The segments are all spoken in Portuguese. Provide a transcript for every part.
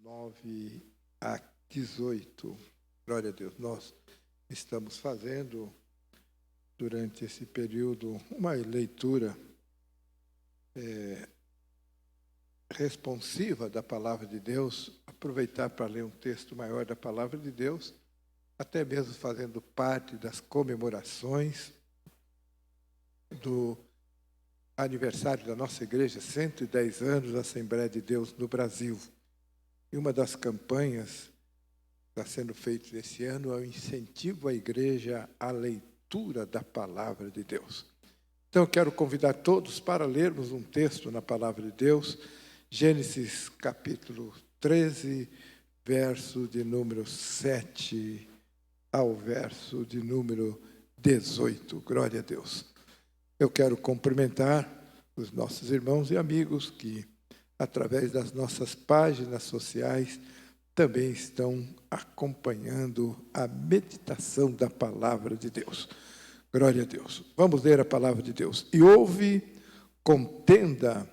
9 a 18. Glória a Deus. Nós estamos fazendo, durante esse período, uma leitura responsiva da Palavra de Deus, aproveitar para ler um texto maior da Palavra de Deus, até mesmo fazendo parte das comemorações do aniversário da nossa igreja, 110 anos da Assembleia de Deus no Brasil. E uma das campanhas que está sendo feita nesse ano é o incentivo à igreja à leitura da Palavra de Deus. Então, eu quero convidar todos para lermos um texto na Palavra de Deus, Gênesis capítulo 13, verso de número 7 ao verso de número 18. Glória a Deus. Eu quero cumprimentar os nossos irmãos e amigos que, através das nossas páginas sociais, também estão acompanhando a meditação da Palavra de Deus. Glória a Deus. Vamos ler a Palavra de Deus. E houve contenda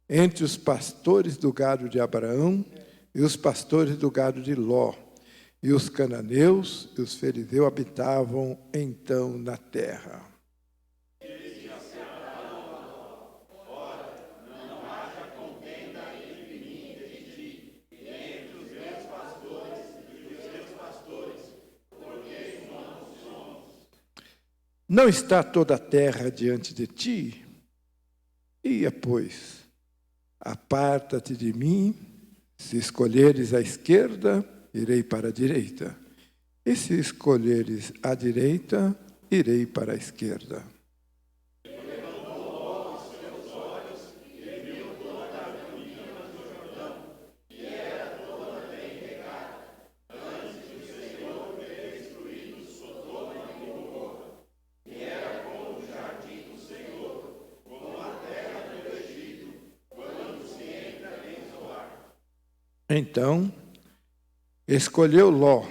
entre os pastores do gado de Abraão e os pastores do gado de Ló. E os cananeus e os fariseus habitavam então na terra. Não está toda a terra diante de ti? Ia, pois, aparta-te de mim, se escolheres a esquerda, irei para a direita, e se escolheres a direita, irei para a esquerda. Então, escolheu Ló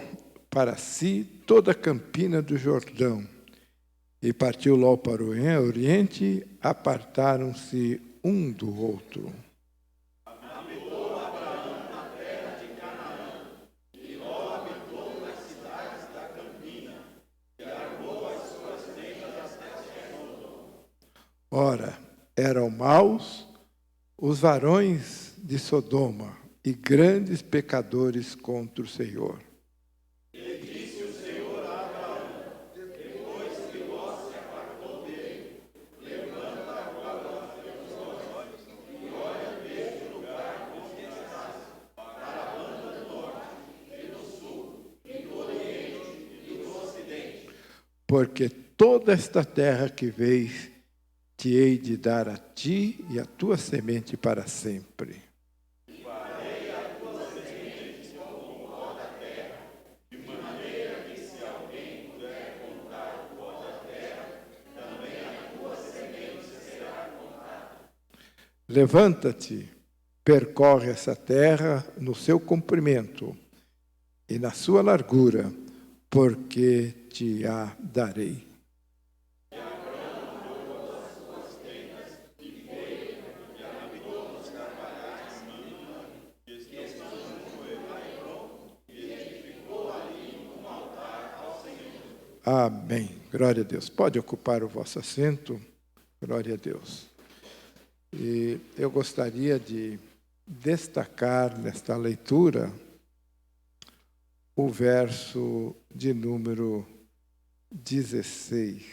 para si toda a campina do Jordão, e partiu Ló para o oriente, apartaram-se um do outro. Habitou Abraão na terra de Canaã, e Ló habitou nas cidades da campina, e armou as suas tendas até Sodoma. Ora, eram maus os varões de Sodoma, e grandes pecadores contra o Senhor. E disse o Senhor a Abraão, depois que Ló se apartou dele: levanta agora os teus olhos e olha desde o lugar onde estás, para a banda do norte e do sul, e do oriente e do ocidente. Porque toda esta terra que vês, te hei de dar a ti e a tua semente para sempre. Levanta-te, percorre essa terra no seu comprimento e na sua largura, porque te a darei. Amém. Glória a Deus. Pode ocupar o vosso assento. Glória a Deus. E eu gostaria de destacar nesta leitura o verso de número 16,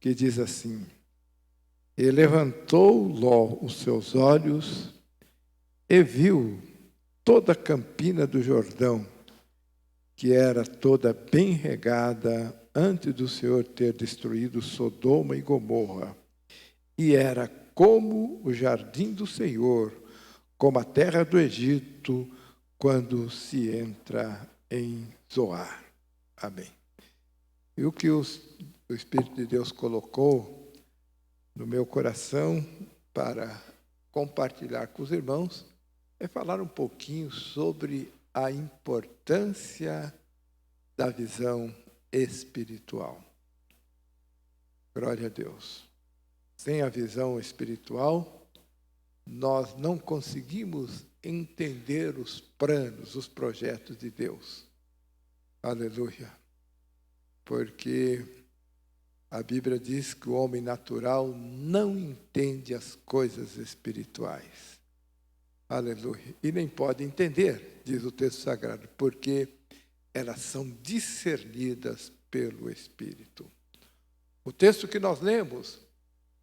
que diz assim: E levantou Ló os seus olhos e viu toda a campina do Jordão, que era toda bem regada antes do Senhor ter destruído Sodoma e Gomorra. E era como o jardim do Senhor, como a terra do Egito, quando se entra em Zoar. Amém. E o que o Espírito de Deus colocou no meu coração para compartilhar com os irmãos é falar um pouquinho sobre a importância da visão espiritual. Glória a Deus. Sem a visão espiritual, nós não conseguimos entender os planos, os projetos de Deus. Aleluia. Porque a Bíblia diz que o homem natural não entende as coisas espirituais. Aleluia. E nem pode entender, diz o texto sagrado, porque elas são discernidas pelo Espírito. O texto que nós lemos,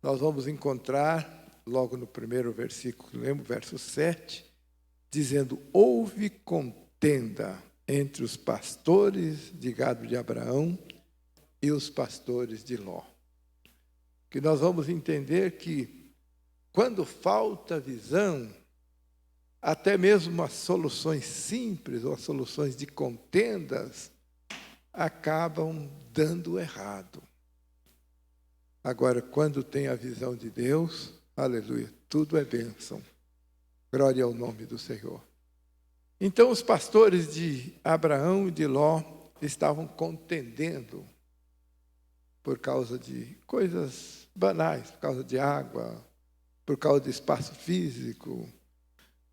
nós vamos encontrar logo no primeiro versículo, lemos verso 7, dizendo: houve contenda entre os pastores de gado de Abraão e os pastores de Ló. Que nós vamos entender que quando falta visão, até mesmo as soluções simples ou as soluções de contendas acabam dando errado. Agora, quando tem a visão de Deus, aleluia, tudo é bênção. Glória ao nome do Senhor. Então, os pastores de Abraão e de Ló estavam contendendo por causa de coisas banais, por causa de água, por causa de espaço físico.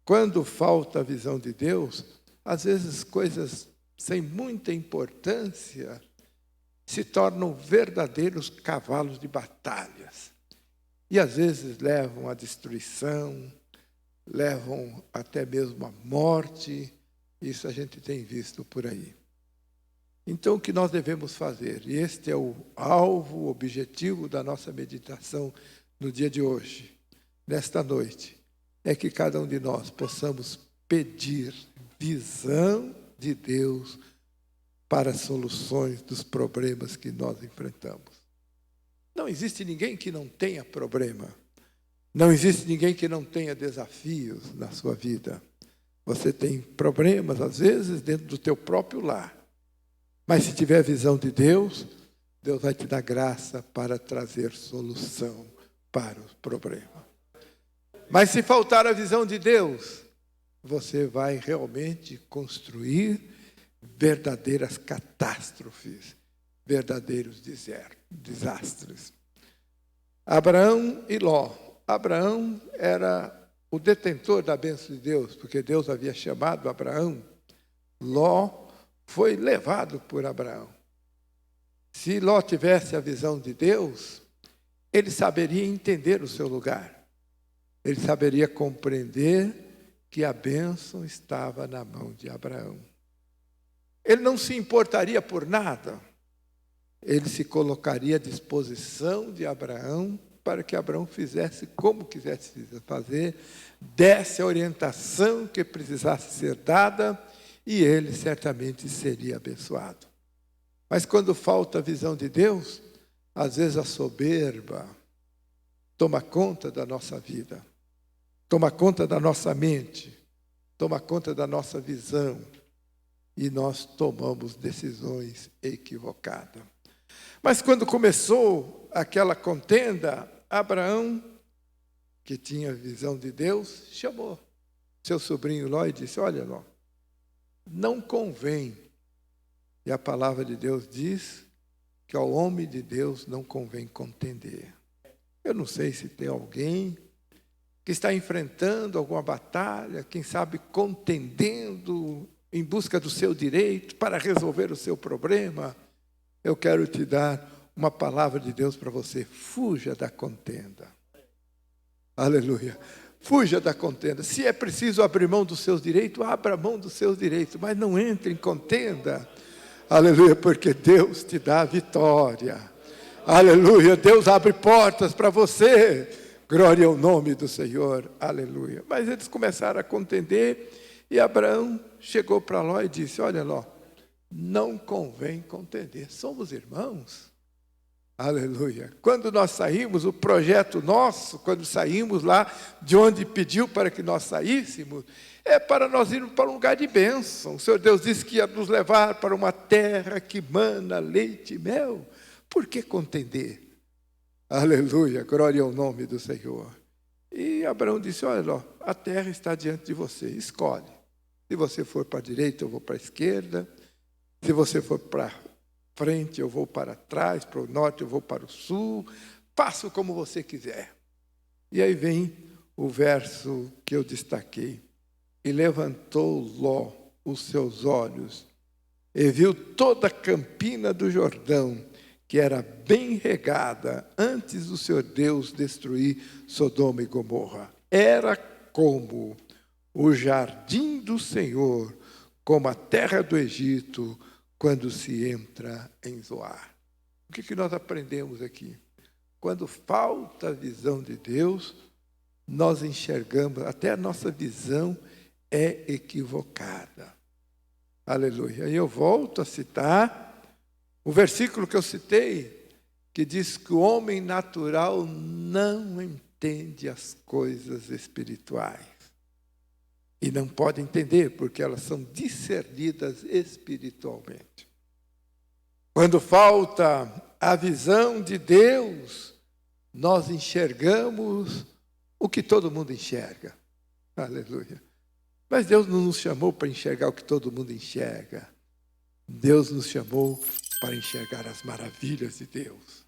Quando falta a visão de Deus, às vezes coisas sem muita importância se tornam verdadeiros cavalos de batalhas. E às vezes levam à destruição, levam até mesmo à morte. Isso a gente tem visto por aí. Então, o que nós devemos fazer? E este é o alvo, o objetivo da nossa meditação no dia de hoje, nesta noite, é que cada um de nós possamos pedir visão de Deus para as soluções dos problemas que nós enfrentamos. Não existe ninguém que não tenha problema. Não existe ninguém que não tenha desafios na sua vida. Você tem problemas, às vezes, dentro do teu próprio lar. Mas se tiver a visão de Deus, Deus vai te dar graça para trazer solução para os problemas. Mas se faltar a visão de Deus, você vai realmente construir verdadeiras catástrofes, verdadeiros desastres. Abraão e Ló. Abraão era o detentor da bênção de Deus, porque Deus havia chamado Abraão. Ló foi levado por Abraão. Se Ló tivesse a visão de Deus, ele saberia entender o seu lugar. Ele saberia compreender que a bênção estava na mão de Abraão. Ele não se importaria por nada. Ele se colocaria à disposição de Abraão para que Abraão fizesse como quisesse fazer, desse a orientação que precisasse ser dada, e ele certamente seria abençoado. Mas quando falta a visão de Deus, às vezes a soberba toma conta da nossa vida, toma conta da nossa mente, toma conta da nossa visão, e nós tomamos decisões equivocadas. Mas quando começou aquela contenda, Abraão, que tinha visão de Deus, chamou seu sobrinho Ló e disse: olha, Ló, não convém. E a palavra de Deus diz que ao homem de Deus não convém contender. Eu não sei se tem alguém que está enfrentando alguma batalha, quem sabe contendendo em busca do seu direito para resolver o seu problema. Eu quero te dar uma palavra de Deus para você: fuja da contenda. Aleluia. Fuja da contenda. Se é preciso abrir mão dos seus direitos, abra mão dos seus direitos, mas não entre em contenda. Aleluia, porque Deus te dá a vitória. Aleluia, Deus abre portas para você. Glória ao nome do Senhor. Aleluia. Mas eles começaram a contender e Abraão chegou para Ló e disse: olha, Ló, não convém contender. Somos irmãos. Aleluia. Quando nós saímos, o projeto nosso, quando saímos lá de onde pediu para que nós saíssemos, é para nós irmos para um lugar de bênção. O Senhor Deus disse que ia nos levar para uma terra que mana leite e mel. Por que contender? Aleluia, glória ao nome do Senhor. E Abraão disse: olha, Ló, a terra está diante de você, escolhe. Se você for para a direita, eu vou para a esquerda. Se você for para frente, eu vou para trás, para o norte, eu vou para o sul. Faça como você quiser. E aí vem o verso que eu destaquei. E levantou Ló os seus olhos e viu toda a campina do Jordão, que era bem regada, antes do Senhor Deus destruir Sodoma e Gomorra. Era como o jardim do Senhor, como a terra do Egito, quando se entra em Zoar. O que nós aprendemos aqui? Quando falta a visão de Deus, nós enxergamos, até a nossa visão é equivocada. Aleluia. E eu volto a citar o versículo que eu citei, que diz que o homem natural não entende as coisas espirituais. E não pode entender, porque elas são discernidas espiritualmente. Quando falta a visão de Deus, nós enxergamos o que todo mundo enxerga. Aleluia. Mas Deus não nos chamou para enxergar o que todo mundo enxerga. Deus nos chamou para enxergar as maravilhas de Deus.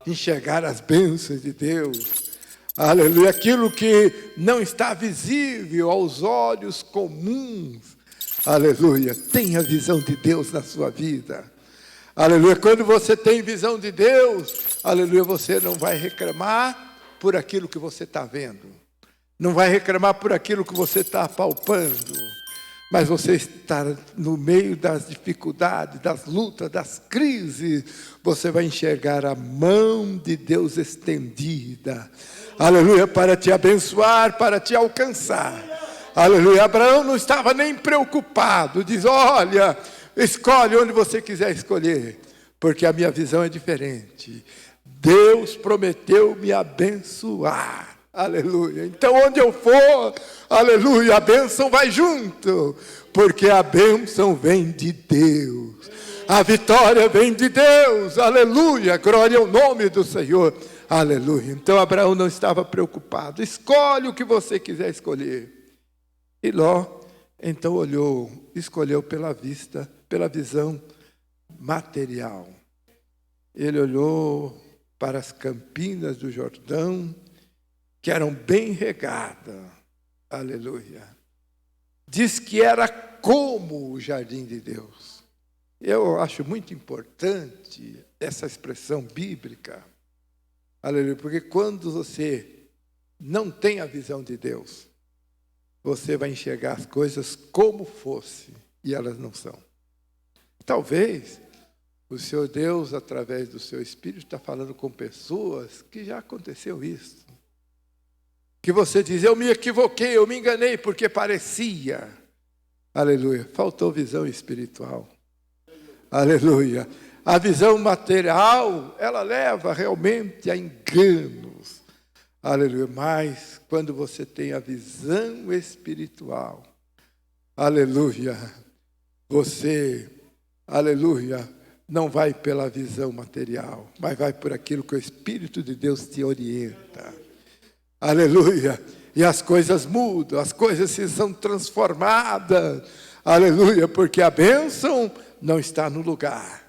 Enxergar as bênçãos de Deus. Aleluia. Aquilo que não está visível aos olhos comuns. Aleluia. Tenha a visão de Deus na sua vida. Aleluia. Quando você tem visão de Deus, aleluia, você não vai reclamar por aquilo que você está vendo. Não vai reclamar por aquilo que você está palpando. Mas você está no meio das dificuldades, das lutas, das crises. Você vai enxergar a mão de Deus estendida. Aleluia, para te abençoar, para te alcançar. Aleluia, Abraão não estava nem preocupado. Diz, olha, escolhe onde você quiser escolher. Porque a minha visão é diferente. Deus prometeu me abençoar. Aleluia. Então, onde eu for, aleluia, a bênção vai junto, porque a bênção vem de Deus, a vitória vem de Deus, aleluia, glória ao nome do Senhor, aleluia. Então, Abraão não estava preocupado, escolhe o que você quiser escolher. E Ló, então, escolheu pela visão material. Ele olhou para as campinas do Jordão, que eram bem regadas, aleluia. Diz que era como o jardim de Deus. Eu acho muito importante essa expressão bíblica, aleluia, porque quando você não tem a visão de Deus, você vai enxergar as coisas como fosse, e elas não são. Talvez o Senhor Deus, através do seu Espírito, está falando com pessoas que já aconteceu isso. Que você diz, eu me equivoquei, eu me enganei, porque parecia. Aleluia. Faltou visão espiritual. Aleluia. A visão material, ela leva realmente a enganos. Aleluia. Mas quando você tem a visão espiritual, aleluia, você, aleluia, não vai pela visão material, mas vai por aquilo que o Espírito de Deus te orienta. Aleluia, e as coisas mudam, as coisas se são transformadas, aleluia, porque a bênção não está no lugar,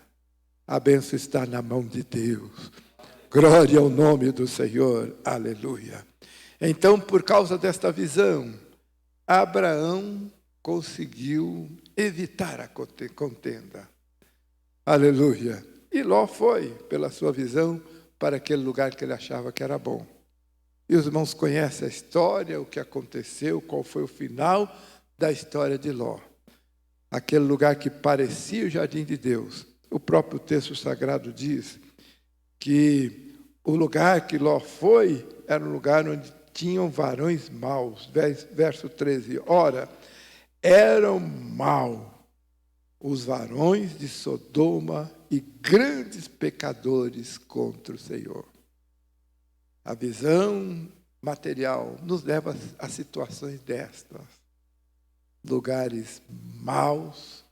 a bênção está na mão de Deus, glória ao nome do Senhor, aleluia. Então, por causa desta visão, Abraão conseguiu evitar a contenda, aleluia, e Ló foi, pela sua visão, para aquele lugar que ele achava que era bom. E os irmãos conhecem a história, o que aconteceu, qual foi o final da história de Ló. Aquele lugar que parecia o jardim de Deus. O próprio texto sagrado diz que o lugar que Ló foi era um lugar onde tinham varões maus. Verso 13. Ora, eram maus os varões de Sodoma e grandes pecadores contra o Senhor. A visão material nos leva a situações destas. Lugares maus,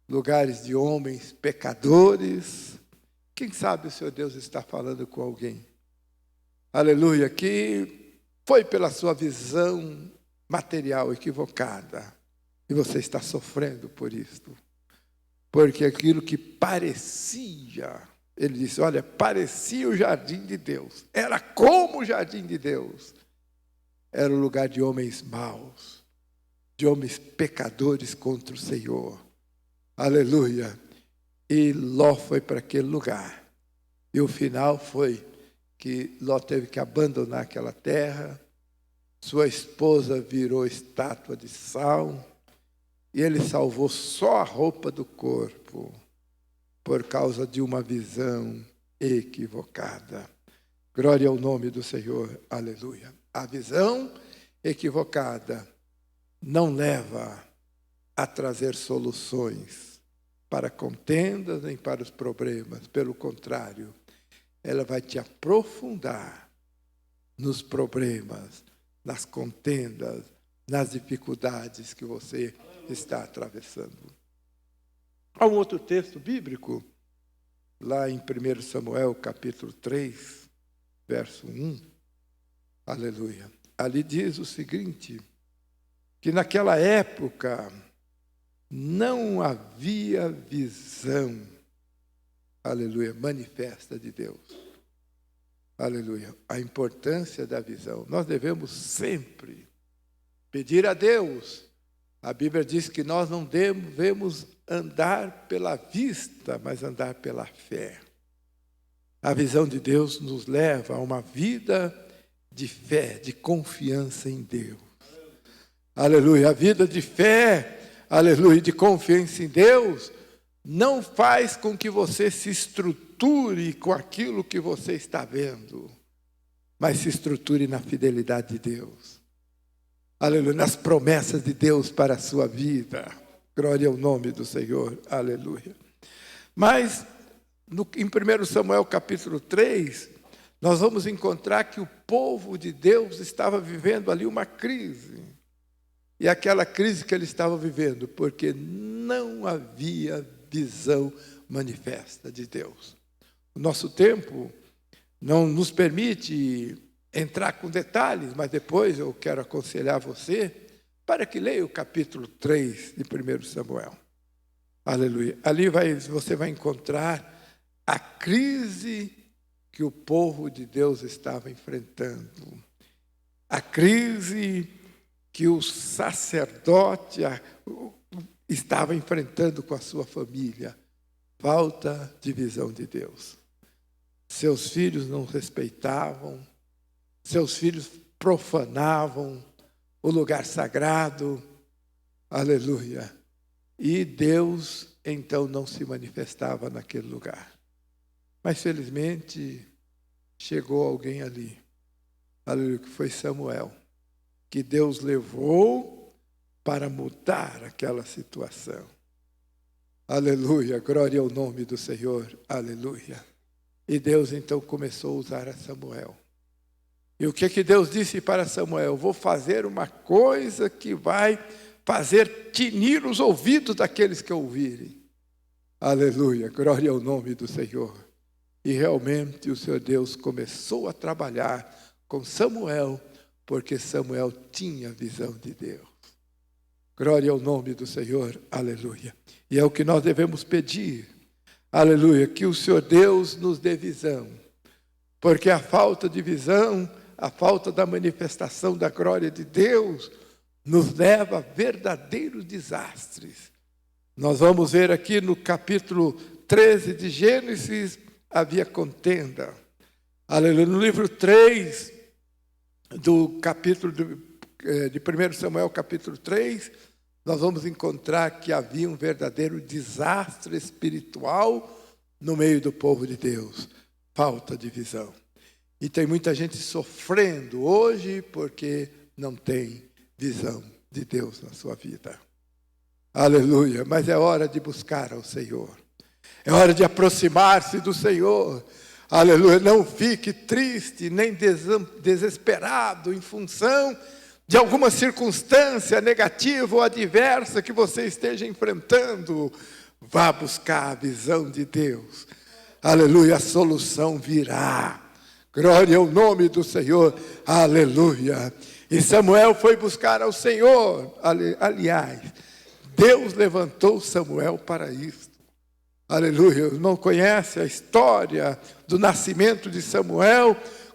lugares de homens pecadores. Quem sabe o Senhor Deus está falando com alguém. Aleluia, que foi pela sua visão material equivocada. E você está sofrendo por isto. Porque aquilo que parecia, ele disse, olha, parecia o jardim de Deus. Era como o jardim de Deus. era o lugar de homens maus, de homens pecadores contra o Senhor. Aleluia. E Ló foi para aquele lugar. E o final foi que Ló teve que abandonar aquela terra, sua esposa virou estátua de sal, e ele salvou só a roupa do corpo, por causa de uma visão equivocada. Glória ao nome do Senhor, aleluia. A visão equivocada não leva a trazer soluções para contendas nem para os problemas. Pelo contrário, ela vai te aprofundar nos problemas, nas contendas, nas dificuldades que você está atravessando. Há um outro texto bíblico, lá em 1 Samuel, capítulo 3, verso 1. Aleluia. Ali diz o seguinte, que naquela época não havia visão, aleluia, manifesta de Deus. Aleluia. A importância da visão. Nós devemos sempre pedir a Deus. A Bíblia diz que nós não devemos andar pela vista, mas andar pela fé. A visão de Deus nos leva a uma vida de fé, de confiança em Deus. Aleluia. A vida de fé, aleluia, de confiança em Deus, não faz com que você se estruture com aquilo que você está vendo, mas se estruture na fidelidade de Deus. Aleluia, nas promessas de Deus para a sua vida. Glória ao nome do Senhor, aleluia. Mas, em 1 Samuel capítulo 3, nós vamos encontrar que o povo de Deus estava vivendo ali uma crise. E aquela crise que ele estava vivendo, porque não havia visão manifesta de Deus. O nosso tempo não nos permite entrar com detalhes, mas depois eu quero aconselhar você para que leia o capítulo 3 de 1 Samuel. Aleluia. Ali você vai encontrar a crise que o povo de Deus estava enfrentando. A crise que o sacerdote estava enfrentando com a sua família. Falta de visão de Deus. Seus filhos não respeitavam, seus filhos profanavam o lugar sagrado. Aleluia. E Deus, então, não se manifestava naquele lugar. Mas, felizmente, chegou alguém ali. Aleluia, que foi Samuel, que Deus levou para mudar aquela situação. Aleluia, glória ao nome do Senhor, aleluia. E Deus então começou a usar a Samuel. E o que Deus disse para Samuel? Vou fazer uma coisa que vai fazer tinir os ouvidos daqueles que ouvirem. Aleluia, glória ao nome do Senhor. E realmente o Senhor Deus começou a trabalhar com Samuel, porque Samuel tinha visão de Deus. Glória ao nome do Senhor, aleluia. E é o que nós devemos pedir, aleluia, que o Senhor Deus nos dê visão. Porque a falta de visão, a falta da manifestação da glória de Deus, nos leva a verdadeiros desastres. Nós vamos ver aqui no capítulo 13 de Gênesis, havia contenda. Aleluia. No livro 3 do capítulo de 1 Samuel, capítulo 3, nós vamos encontrar que havia um verdadeiro desastre espiritual no meio do povo de Deus. Falta de visão. E tem muita gente sofrendo hoje porque não tem visão de Deus na sua vida. Aleluia. Mas é hora de buscar ao Senhor. É hora de aproximar-se do Senhor. Aleluia. Não fique triste nem desesperado em função de alguma circunstância negativa ou adversa que você esteja enfrentando. Vá buscar a visão de Deus. Aleluia. A solução virá. Glória ao nome do Senhor. Aleluia. E Samuel foi buscar ao Senhor. Aliás, Deus levantou Samuel para isso. Aleluia. Não conhece a história do nascimento de Samuel?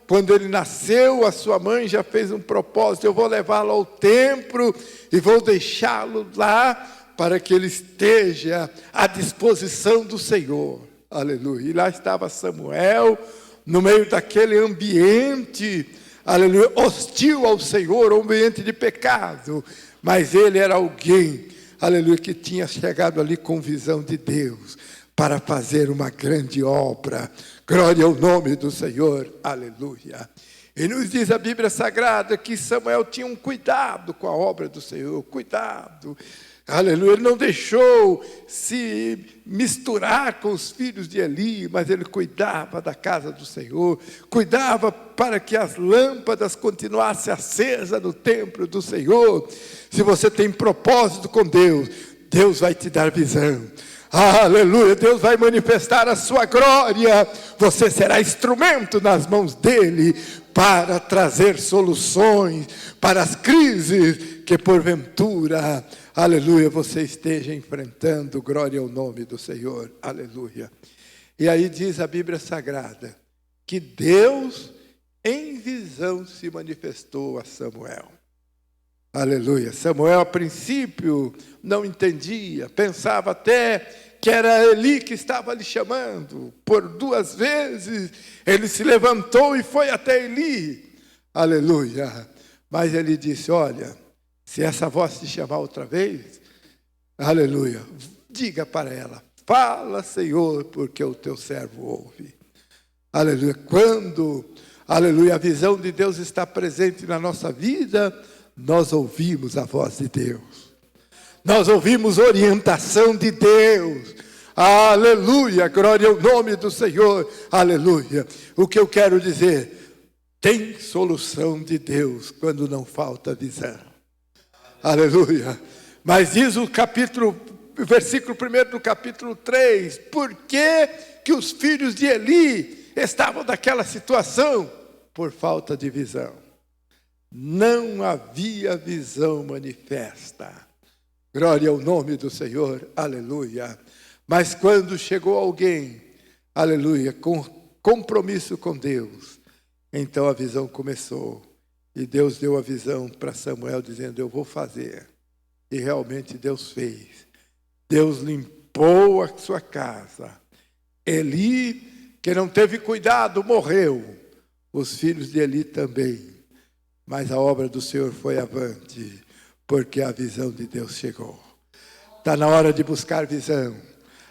quando ele nasceu, a sua mãe já fez um propósito: eu vou levá-lo ao templo e vou deixá-lo lá para que ele esteja à disposição do Senhor. Aleluia. E lá estava Samuel, no meio daquele ambiente, aleluia, hostil ao Senhor, um ambiente de pecado. Mas ele era alguém, aleluia, que tinha chegado ali com visão de Deus para fazer uma grande obra. Glória ao nome do Senhor, aleluia. E nos diz a Bíblia Sagrada que Samuel tinha um cuidado com a obra do Senhor, cuidado. Aleluia, ele não deixou se misturar com os filhos de Eli, mas ele cuidava da casa do Senhor, cuidava para que as lâmpadas continuassem acesas no templo do Senhor. Se você tem propósito com Deus, Deus vai te dar visão. Aleluia, Deus vai manifestar a sua glória, você será instrumento nas mãos dele para trazer soluções para as crises que porventura, aleluia, você esteja enfrentando. Glória ao nome do Senhor, aleluia. E aí diz a Bíblia Sagrada que Deus em visão se manifestou a Samuel. Aleluia. Samuel, a princípio, não entendia, pensava até que era Eli que estava lhe chamando. Por 2 vezes, ele se levantou e foi até Eli. Aleluia. Mas ele disse: olha, se essa voz te chamar outra vez, aleluia, diga para ela: fala, Senhor, porque o teu servo ouve. Aleluia. Quando, aleluia, a visão de Deus está presente na nossa vida, nós ouvimos a voz de Deus. Nós ouvimos orientação de Deus. Aleluia, glória ao nome do Senhor. Aleluia. O que eu quero dizer, tem solução de Deus quando não falta visão. Aleluia. Mas diz o versículo 1 do capítulo 3, por que os filhos de Eli estavam naquela situação? Por falta de visão. Não havia visão manifesta. Glória ao nome do Senhor, aleluia. Mas quando chegou alguém, aleluia, com compromisso com Deus, então a visão começou. E Deus deu a visão para Samuel, dizendo: eu vou fazer. E realmente Deus fez. Deus limpou a sua casa. Eli, que não teve cuidado, morreu. Os filhos de Eli também. Mas a obra do Senhor foi avante, porque a visão de Deus chegou. Está na hora de buscar visão.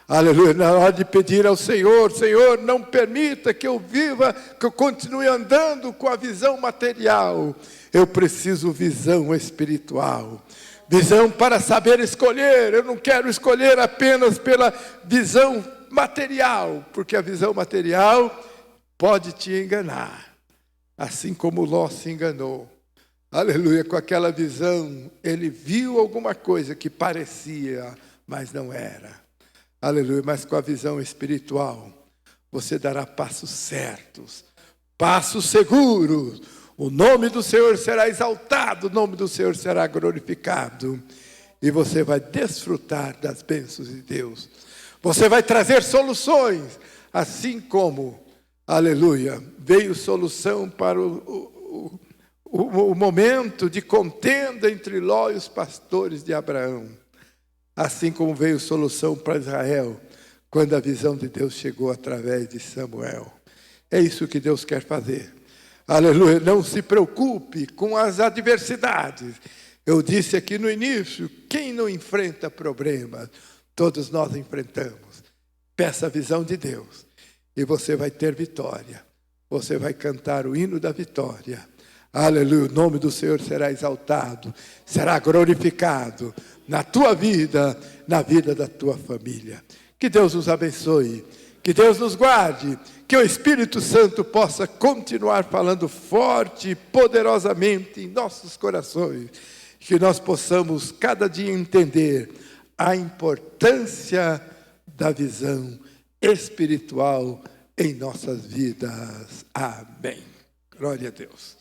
Aleluia, na hora de pedir ao Senhor: Senhor, não permita que eu viva, que eu continue andando com a visão material. Eu preciso visão espiritual. Visão para saber escolher. Eu não quero escolher apenas pela visão material, porque a visão material pode te enganar. Assim como Ló se enganou. Aleluia, com aquela visão, ele viu alguma coisa que parecia, mas não era. Aleluia, mas com a visão espiritual, você dará passos certos, passos seguros. O nome do Senhor será exaltado, o nome do Senhor será glorificado. E você vai desfrutar das bênçãos de Deus. Você vai trazer soluções, assim como, aleluia, veio solução para o momento de contenda entre Ló e os pastores de Abraão. Assim como veio solução para Israel, quando a visão de Deus chegou através de Samuel. É isso que Deus quer fazer. Aleluia, não se preocupe com as adversidades. Eu disse aqui no início, quem não enfrenta problemas? Todos nós enfrentamos. Peça a visão de Deus e você vai ter vitória. Você vai cantar o hino da vitória. Aleluia, o nome do Senhor será exaltado, será glorificado na tua vida, na vida da tua família. Que Deus nos abençoe, que Deus nos guarde, que o Espírito Santo possa continuar falando forte e poderosamente em nossos corações, que nós possamos cada dia entender a importância da visão espiritual em nossas vidas. Amém. Glória a Deus.